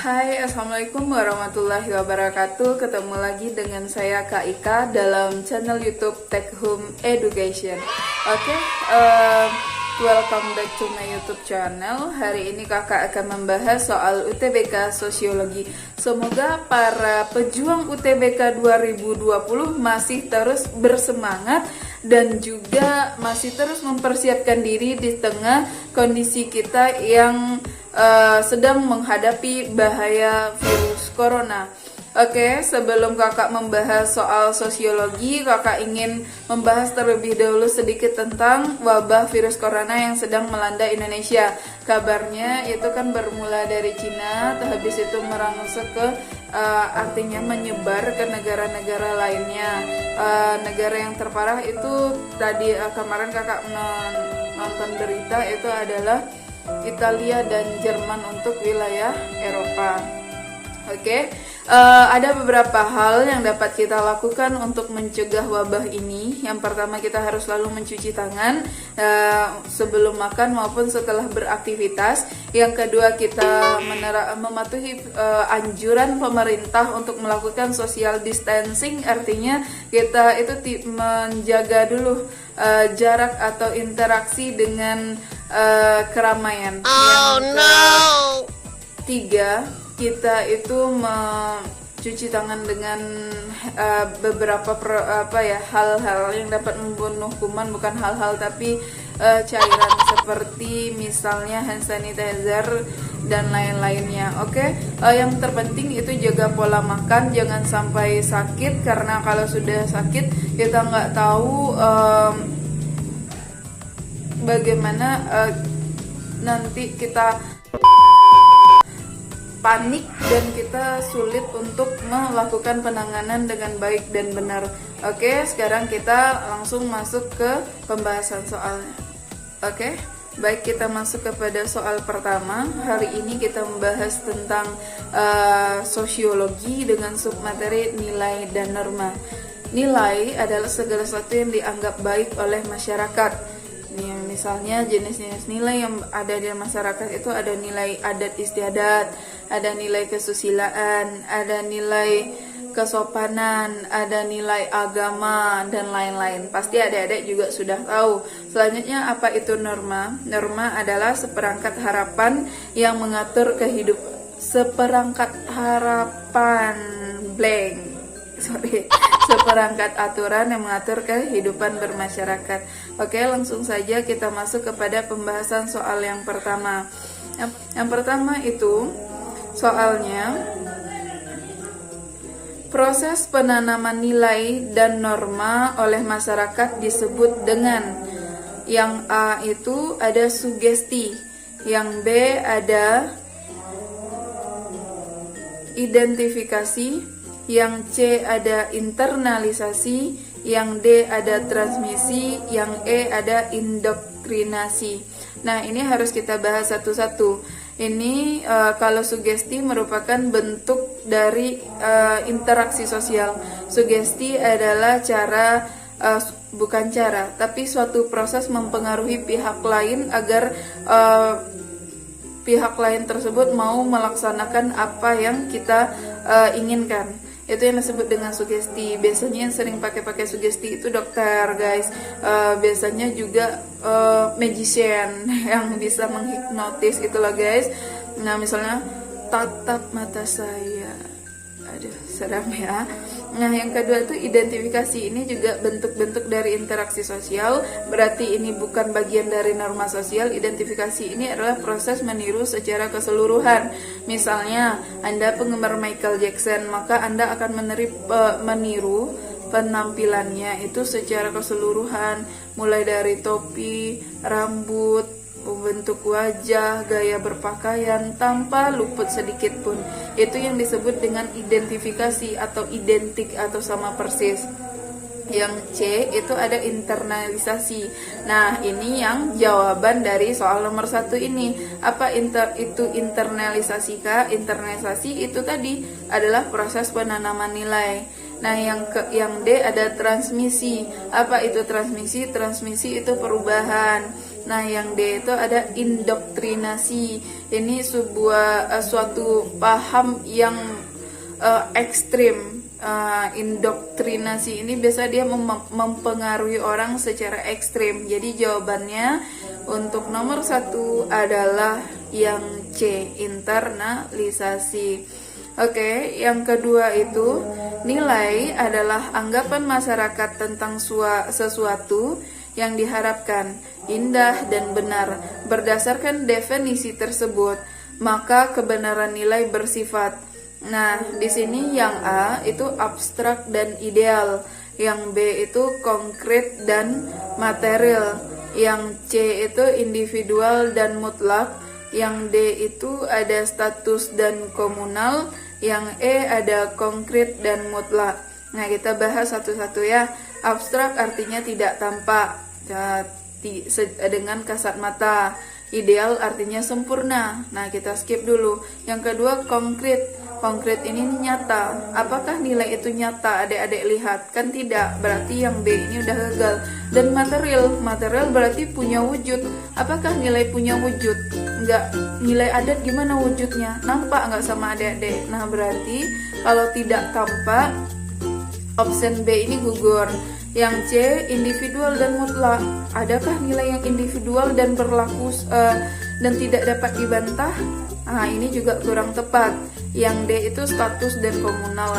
Hai, Assalamualaikum warahmatullahi wabarakatuh. Ketemu lagi dengan saya Kak Ika dalam channel YouTube Tech Home Education. Oke, welcome back to my YouTube channel. Hari ini kakak akan membahas soal UTBK Sosiologi. Semoga para pejuang UTBK 2020 masih terus bersemangat dan juga masih terus mempersiapkan diri di tengah kondisi kita yang sedang menghadapi bahaya virus corona. Oke, sebelum kakak membahas soal sosiologi, kakak ingin membahas terlebih dahulu sedikit tentang wabah virus corona yang sedang melanda Indonesia. Kabarnya itu kan bermula dari Cina, habis itu merangsek ke artinya menyebar ke negara-negara lainnya. Negara yang terparah itu tadi kemarin kakak nonton berita itu adalah Italia dan Jerman untuk wilayah Eropa. Oke, ada beberapa hal yang dapat kita lakukan untuk mencegah wabah ini. Yang pertama, kita harus selalu mencuci tangan sebelum makan maupun setelah beraktivitas. Yang kedua, kita mematuhi anjuran pemerintah untuk melakukan social distancing. Artinya kita itu menjaga dulu jarak atau interaksi dengan keramaian. Oh no. Tiga, kita itu mencuci tangan dengan beberapa hal-hal yang dapat membunuh kuman, bukan hal-hal tapi cairan seperti misalnya hand sanitizer dan lain-lainnya. Oke, yang terpenting itu jaga pola makan, jangan sampai sakit, karena kalau sudah sakit kita nggak tahu bagaimana nanti kita panik dan kita sulit untuk melakukan penanganan dengan baik dan benar. Oke, sekarang kita langsung masuk ke pembahasan soalnya. Oke, baik, kita masuk kepada soal pertama. Hari ini kita membahas tentang sosiologi dengan submateri nilai dan norma. Nilai adalah segala sesuatu yang dianggap baik oleh masyarakat. Nih, misalnya jenis-jenis nilai yang ada di masyarakat itu ada nilai adat istiadat, ada nilai kesusilaan, ada nilai kesopanan, ada nilai agama, dan lain-lain. Pasti adik-adik juga sudah tahu. Selanjutnya, apa itu norma? Norma adalah seperangkat harapan yang mengatur seperangkat aturan yang mengatur kehidupan bermasyarakat. Oke, langsung saja kita masuk kepada pembahasan soal yang pertama. Yang pertama itu soalnya proses penanaman nilai dan norma oleh masyarakat disebut dengan, yang A itu ada sugesti, yang B ada identifikasi, yang C ada internalisasi, yang D ada transmisi, yang E ada indoktrinasi. Nah, ini harus kita bahas satu-satu. Ini kalau sugesti merupakan bentuk dari interaksi sosial. Sugesti adalah tapi suatu proses mempengaruhi pihak lain agar pihak lain tersebut mau melaksanakan apa yang kita inginkan. Itu yang disebut dengan sugesti. Biasanya yang sering pakai sugesti itu dokter, guys. Biasanya juga magician yang bisa menghipnotis itulah, guys. Nah, misalnya tatap mata saya. Aduh, seram ya. Nah, yang kedua itu identifikasi. Ini juga bentuk-bentuk dari interaksi sosial. Berarti ini bukan bagian dari norma sosial. Identifikasi ini adalah proses meniru secara keseluruhan. Misalnya, Anda penggemar Michael Jackson, maka Anda akan meniru penampilannya itu secara keseluruhan, mulai dari topi, rambut, bentuk wajah, gaya berpakaian, tanpa luput sedikit pun. Itu yang disebut dengan identifikasi atau identik atau sama persis. Yang C itu ada internalisasi. Nah, ini yang jawaban dari soal nomor 1 ini. Apa itu internalisasi, Kak? Internalisasi itu tadi adalah proses penanaman nilai. Nah, yang D ada transmisi. Apa itu transmisi? Transmisi itu perubahan. Nah, yang D itu ada indoktrinasi. Ini suatu paham yang ekstrim. Indoktrinasi ini biasa dia mempengaruhi orang secara ekstrim. Jadi jawabannya untuk nomor 1 adalah yang C, internalisasi. Oke, yang kedua itu nilai adalah anggapan masyarakat tentang sesuatu yang diharapkan indah dan benar. Berdasarkan definisi tersebut, maka kebenaran nilai bersifat. Nah, di sini yang A itu abstrak dan ideal, yang B itu konkret dan material, yang C itu individual dan mutlak, yang D itu ada status dan komunal, yang E ada konkret dan mutlak. Nah, kita bahas satu-satu ya. Abstrak artinya tidak tampak dengan kasat mata. Ideal artinya sempurna. Nah, kita skip dulu. Yang kedua, konkret. Konkret ini nyata. Apakah nilai itu nyata? Adik-adik lihat. Kan tidak. Berarti yang B ini udah gagal. Dan material. Material berarti punya wujud. Apakah nilai punya wujud? Enggak. Nilai adat gimana wujudnya? Nampak enggak sama adik-adik? Nah, berarti kalau tidak tampak, option B ini gugur. Yang C, individual dan mutlak. Adakah nilai yang individual dan berlaku dan tidak dapat dibantah? Nah, ini juga kurang tepat. Yang D itu status dan komunal.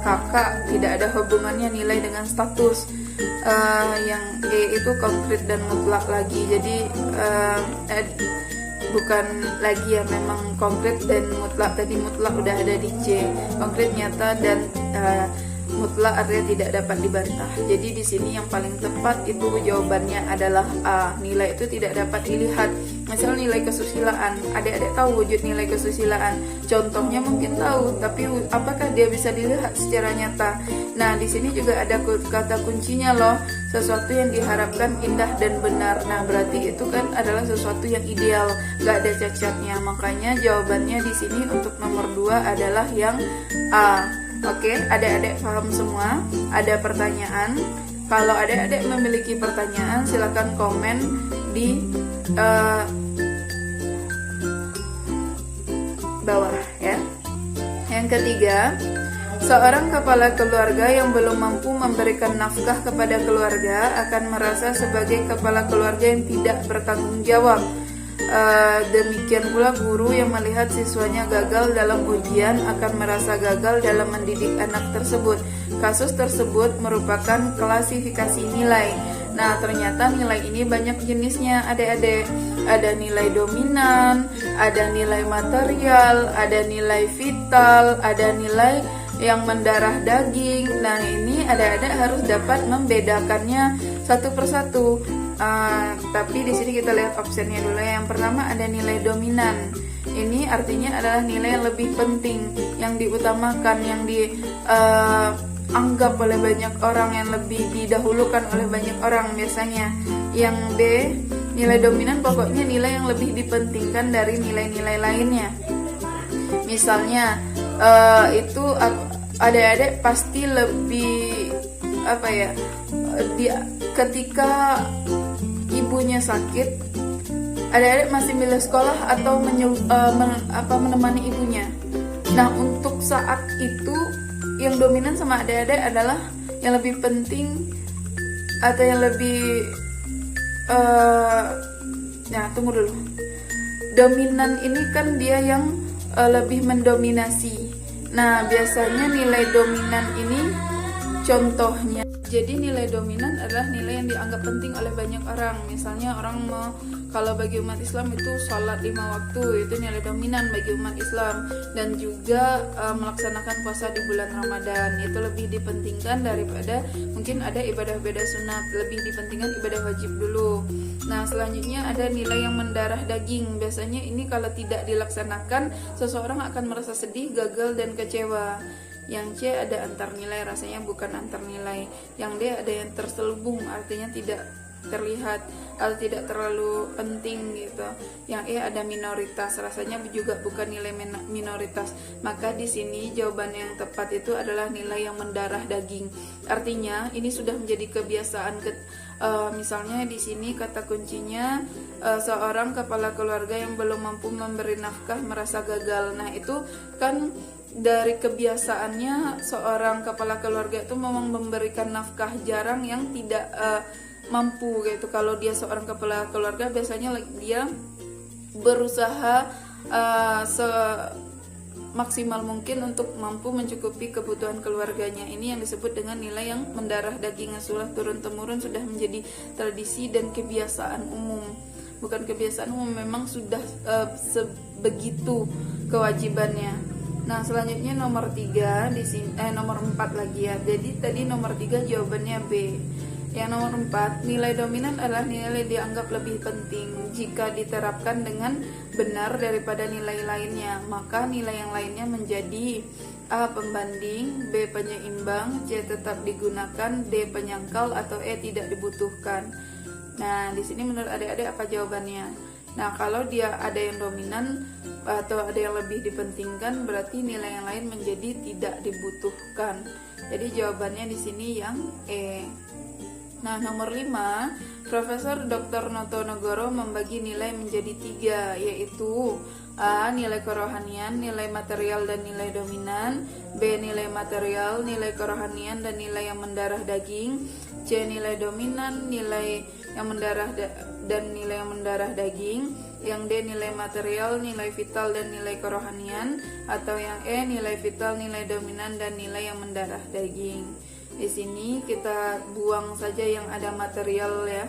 Kakak tidak ada hubungannya nilai dengan status. Yang E itu konkret dan mutlak lagi. Jadi bukan lagi ya, memang konkret dan mutlak. Tadi mutlak udah ada di C. Konkret, nyata, dan mutlak artinya tidak dapat dibantah. Jadi di sini yang paling tepat itu jawabannya adalah A. Nilai itu tidak dapat dilihat. Misal nilai kesusilaan, adik-adik tahu wujud nilai kesusilaan. Contohnya mungkin tahu, tapi apakah dia bisa dilihat secara nyata? Nah, di sini juga ada kata kuncinya loh. Sesuatu yang diharapkan indah dan benar. Nah, berarti itu kan adalah sesuatu yang ideal, gak ada cacatnya. Makanya jawabannya di sini untuk nomor 2 adalah yang A. Oke, adik-adik paham semua? Ada pertanyaan? Kalau adik-adik memiliki pertanyaan, silakan komen di bawah ya. Yang ketiga, seorang kepala keluarga yang belum mampu memberikan nafkah kepada keluarga akan merasa sebagai kepala keluarga yang tidak bertanggung jawab. Demikian pula guru yang melihat siswanya gagal dalam ujian akan merasa gagal dalam mendidik anak tersebut. Kasus tersebut merupakan klasifikasi nilai. Nah, ternyata nilai ini banyak jenisnya adik-adik. Ada nilai dominan, ada nilai material, ada nilai vital, ada nilai yang mendarah daging. Nah, ini adik-adik harus dapat membedakannya satu persatu. Tapi di sini kita lihat opsinya dulu. Yang pertama ada nilai dominan. Ini artinya adalah nilai yang lebih penting, yang diutamakan, yang dianggap oleh banyak orang, yang lebih didahulukan oleh banyak orang biasanya. Yang B, nilai dominan pokoknya nilai yang lebih dipentingkan dari nilai-nilai lainnya. Misalnya itu adik-adik pasti lebih ketika ibunya sakit, adik-adik masih milih sekolah atau menemani ibunya. Nah, untuk saat itu yang dominan sama adik-adik adalah yang lebih penting atau yang lebih tunggu dulu. Dominan ini kan dia yang lebih mendominasi. Nah, biasanya nilai dominan ini contohnya. Jadi nilai dominan adalah nilai yang dianggap penting oleh banyak orang. Misalnya orang kalau bagi umat Islam itu sholat 5 waktu, itu nilai dominan bagi umat Islam. Dan juga melaksanakan puasa di bulan Ramadan, itu lebih dipentingkan daripada mungkin ada ibadah-ibadah sunat, lebih dipentingkan ibadah wajib dulu. Nah, selanjutnya ada nilai yang mendarah daging. Biasanya ini kalau tidak dilaksanakan, seseorang akan merasa sedih, gagal, dan kecewa. Yang C ada antar nilai, rasanya bukan antar nilai. Yang D ada yang terselubung, artinya tidak terlihat atau tidak terlalu penting gitu. Yang E ada minoritas, rasanya juga bukan nilai minoritas. Maka di sini jawaban yang tepat itu adalah nilai yang mendarah daging. Artinya ini sudah menjadi kebiasaan. Misalnya di sini kata kuncinya seorang kepala keluarga yang belum mampu memberi nafkah merasa gagal. Nah itu kan dari kebiasaannya seorang kepala keluarga itu memang memberikan nafkah, jarang yang tidak mampu gitu. Kalau dia seorang kepala keluarga biasanya dia berusaha semaksimal mungkin untuk mampu mencukupi kebutuhan keluarganya. Ini yang disebut dengan nilai yang mendarah daging, yang sudah turun temurun, sudah menjadi tradisi dan kebiasaan umum. Bukan kebiasaan umum, memang sudah sebegitu kewajibannya. Nah selanjutnya nomor 3 di sini nomor 4 lagi ya. Jadi tadi nomor 3 jawabannya B. Yang nomor 4, nilai dominan adalah nilai dianggap lebih penting jika diterapkan dengan benar daripada nilai lainnya. Maka nilai yang lainnya menjadi A. Pembanding, B. Penyeimbang, C. Tetap digunakan, D. Penyangkal, atau E. Tidak dibutuhkan. Nah, di sini menurut adik-adik apa jawabannya? Nah, kalau dia ada yang dominan atau ada yang lebih dipentingkan, berarti nilai yang lain menjadi tidak dibutuhkan. Jadi jawabannya di sini yang E. Nah, nomor 5, Profesor Dr. Notonegoro membagi nilai menjadi 3, yaitu A. Nilai kerohanian, nilai material, dan nilai dominan. B. Nilai material, nilai kerohanian, dan nilai yang mendarah daging. C. Nilai dominan, nilai yang mendarah dan nilai yang mendarah daging. Yang D. Nilai material, nilai vital, dan nilai kerohanian. Atau yang E. Nilai vital, nilai dominan, dan nilai yang mendarah daging. Di sini kita buang saja yang ada material ya,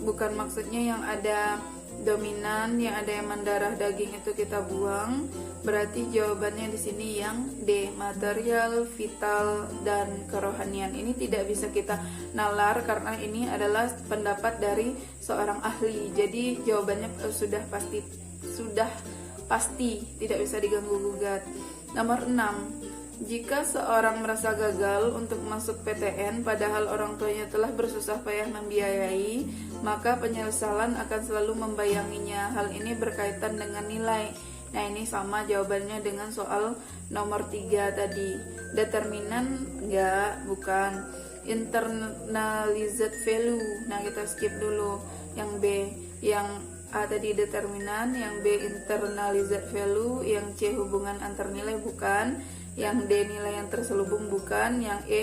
bukan maksudnya yang ada dominan, yang ada yang mendarah daging itu kita buang. Berarti jawabannya di sini yang D, material, vital, dan kerohanian. Ini tidak bisa kita nalar karena ini adalah pendapat dari seorang ahli. Jadi jawabannya sudah pasti tidak bisa diganggu gugat. Nomor 6, jika seorang merasa gagal untuk masuk PTN padahal orang tuanya telah bersusah payah membiayai, maka penyesalan akan selalu membayanginya. Hal ini berkaitan dengan nilai. Nah, ini sama jawabannya dengan soal nomor 3 tadi. Determinan enggak, bukan. Internalized value. Nah, kita skip dulu yang B. Yang A tadi determinan, yang B internalized value, yang C hubungan antar nilai, bukan. Yang D nilai yang terselubung, bukan. Yang E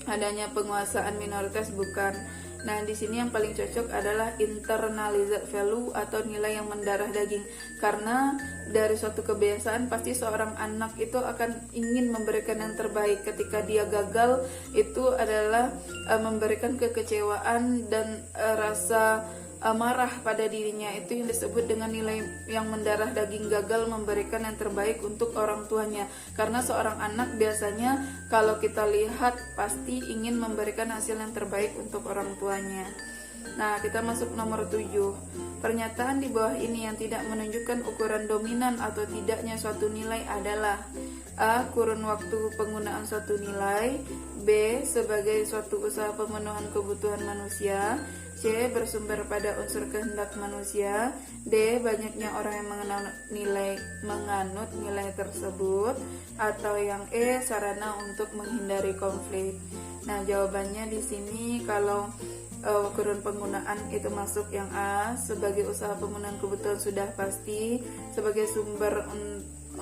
adanya penguasaan minoritas, bukan. Nah, di sini yang paling cocok adalah internalized value atau nilai yang mendarah daging. Karena dari suatu kebiasaan pasti seorang anak itu akan ingin memberikan yang terbaik. Ketika dia gagal, itu adalah memberikan kekecewaan dan rasa marah pada dirinya. Itu yang disebut dengan nilai yang mendarah daging, gagal memberikan yang terbaik untuk orang tuanya. Karena seorang anak biasanya kalau kita lihat pasti ingin memberikan hasil yang terbaik untuk orang tuanya. Nah, kita masuk nomor 7. Pernyataan di bawah ini yang tidak menunjukkan ukuran dominan atau tidaknya suatu nilai adalah A. Kurun waktu penggunaan suatu nilai, B. Sebagai suatu usaha pemenuhan kebutuhan manusia, C. Bersumber pada unsur kehendak manusia, D. Banyaknya orang yang menganut nilai tersebut, atau yang E. Sarana untuk menghindari konflik. Nah, jawabannya di sini kalau kurun penggunaan itu masuk yang A, sebagai usaha pemenuhan kebutuhan sudah pasti, sebagai sumber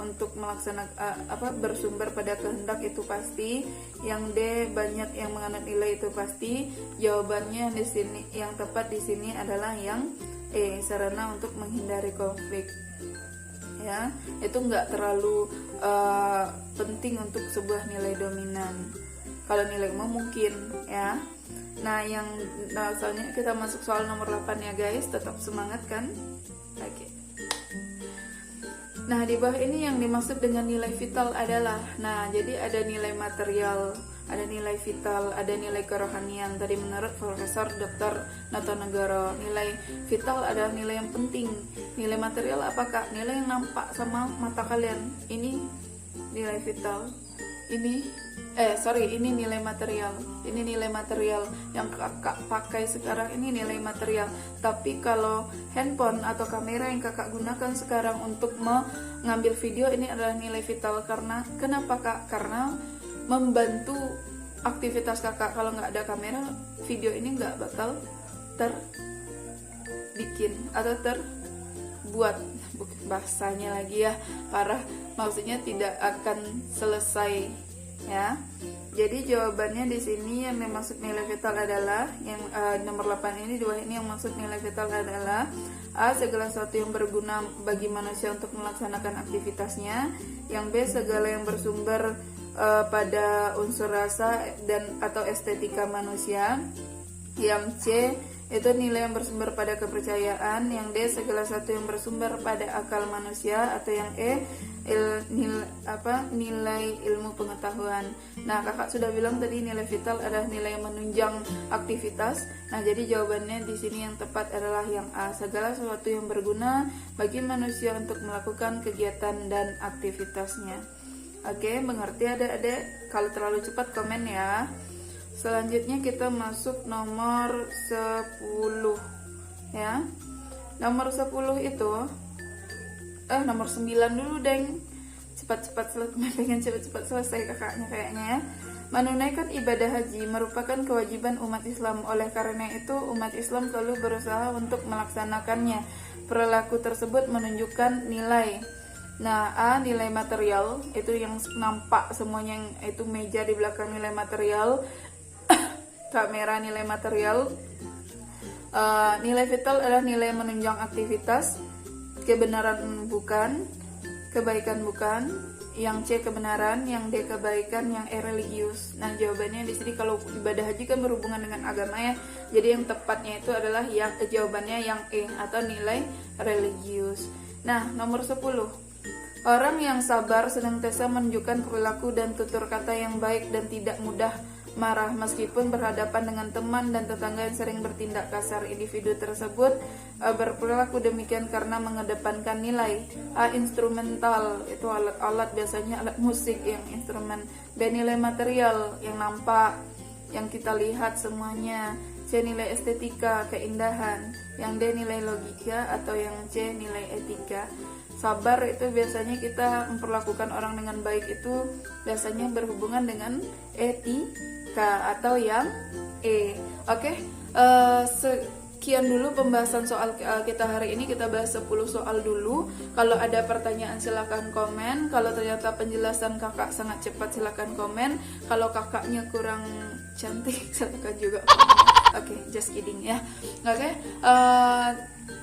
untuk melaksanakan bersumber pada kehendak itu pasti, yang D banyak yang menganut nilai itu pasti. Jawabannya di sini yang tepat di sini adalah yang E, sarana untuk menghindari konflik. Ya, itu nggak terlalu penting untuk sebuah nilai dominan. Kalau nilai umum mungkin ya. Nah, soalnya kita masuk soal nomor 8 ya guys, tetap semangat kan? Oke. Nah, di bawah ini yang dimaksud dengan nilai vital adalah, nah, jadi ada nilai material, ada nilai vital, ada nilai kerohanian. Tadi menurut Profesor Dr. Notonegoro, nilai vital adalah nilai yang penting. Nilai material apakah? Nilai yang nampak sama mata kalian. Ini nilai vital. Ini ini nilai material. Ini nilai material yang kakak pakai sekarang, ini nilai material. Tapi kalau handphone atau kamera yang kakak gunakan sekarang untuk mengambil video, ini adalah nilai vital. Karena kenapa kak? Karena membantu aktivitas kakak. Kalau nggak ada kamera, video ini nggak bakal terbikin atau terbuat. Bahasanya lagi ya parah, maksudnya tidak akan selesai ya. Jadi jawabannya di sini yang dimaksud nilai vital adalah yang nomor 8 ini, dua ini yang maksud nilai vital adalah A. Segala sesuatu yang berguna bagi manusia untuk melaksanakan aktivitasnya. Yang B. Segala yang bersumber pada unsur rasa dan atau estetika manusia. Yang C itu nilai yang bersumber pada kepercayaan. Yang D. Segala sesuatu yang bersumber pada akal manusia. Atau yang E. Nilai ilmu pengetahuan. Nah, kakak sudah bilang tadi nilai vital adalah nilai yang menunjang aktivitas. Nah, jadi jawabannya di sini yang tepat adalah yang A. Segala sesuatu yang berguna bagi manusia untuk melakukan kegiatan dan aktivitasnya. Oke, mengerti adik-adik? Kalau terlalu cepat komen ya. Selanjutnya kita masuk nomor 10 ya. Nomor 10 itu nomor 9 dulu deng. Pengen cepat-cepat selesai kakaknya kayaknya ya. Menunaikan ibadah haji merupakan kewajiban umat Islam. Oleh karena itu umat Islam selalu berusaha untuk melaksanakannya. Perilaku tersebut menunjukkan nilai. Nah, A. Nilai material, itu yang nampak semuanya, yang itu meja di belakang nilai material, kamera nilai material. Nilai vital adalah nilai menunjang aktivitas. Kebenaran bukan, kebaikan bukan. Yang C kebenaran, yang D kebaikan, yang E religius. Nah, jawabannya di sini kalau ibadah haji kan berhubungan dengan agama ya. Jadi yang tepatnya itu adalah yang jawabannya yang E atau nilai religius. Nah, nomor 10. Orang yang sabar senantiasa menunjukkan perilaku dan tutur kata yang baik dan tidak mudah marah meskipun berhadapan dengan teman dan tetangga yang sering bertindak kasar. Individu tersebut berperilaku demikian karena mengedepankan nilai. A. Instrumental, itu alat-alat, biasanya alat musik yang instrumen. B. Nilai material, yang nampak, yang kita lihat semuanya. C. Nilai estetika, keindahan. Yang D. Nilai logika, atau yang C. Nilai etika. Sabar itu biasanya kita memperlakukan orang dengan baik, itu biasanya berhubungan dengan etika, atau yang E. Oke, sekian dulu pembahasan soal kita hari ini. Kita bahas 10 soal dulu. Kalau ada pertanyaan silakan komen. Kalau ternyata penjelasan kakak sangat cepat silakan komen. Kalau kakaknya kurang cantik silakan juga komen. Oke, just kidding ya. Oke,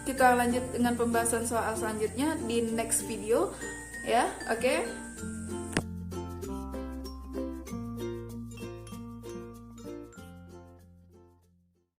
kita lanjut dengan pembahasan soal selanjutnya di next video ya. Oke.